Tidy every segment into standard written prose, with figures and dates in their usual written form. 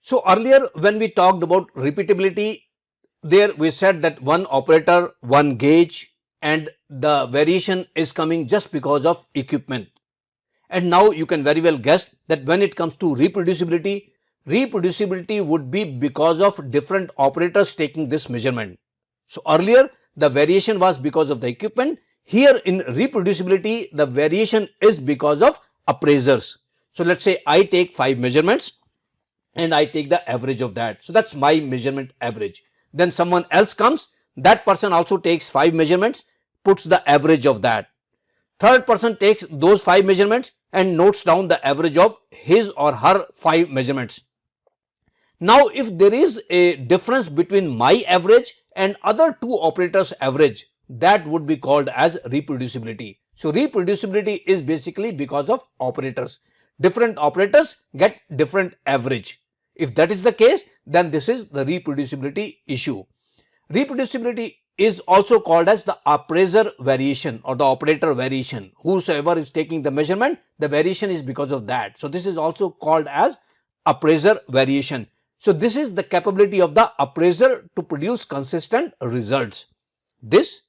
So earlier when we talked about repeatability, there we said that one operator, one gauge, and the variation is coming just because of equipment. And now you can very well guess that when it comes to reproducibility, reproducibility would be because of different operators taking this measurement. So earlier the variation was because of the equipment. Here in reproducibility, the variation is because of appraisers. So let's say I take 5 measurements and I take the average of that. So that's my measurement average. Then someone else comes, that person also takes 5 measurements, puts the average of that. Third person takes those 5 measurements and notes down the average of his or her 5 measurements. Now if there is a difference between my average and other 2 operators' average, that would be called as reproducibility. So reproducibility is basically because of operators. Different operators get different average. If that is the case, then this is the reproducibility issue. Reproducibility is also called as the appraiser variation or the operator variation. Whosoever is taking the measurement, the variation is because of that. So this is also called as appraiser variation. So this is the capability of the appraiser to produce consistent results. This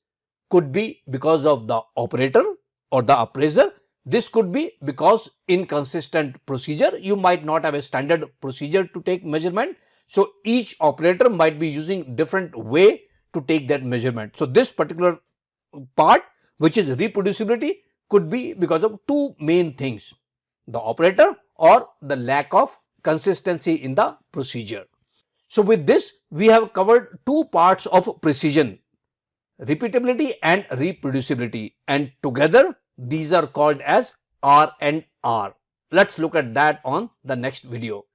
could be because of the operator or the appraiser. This could be because inconsistent procedure. You might not have a standard procedure to take measurement. So each operator might be using different way to take that measurement. So this particular part, which is reproducibility, could be because of 2 main things: the operator or the lack of consistency in the procedure. So with this, we have covered 2 parts of precision: repeatability and reproducibility, and together these are called as R and R. Let's look at that on the next video.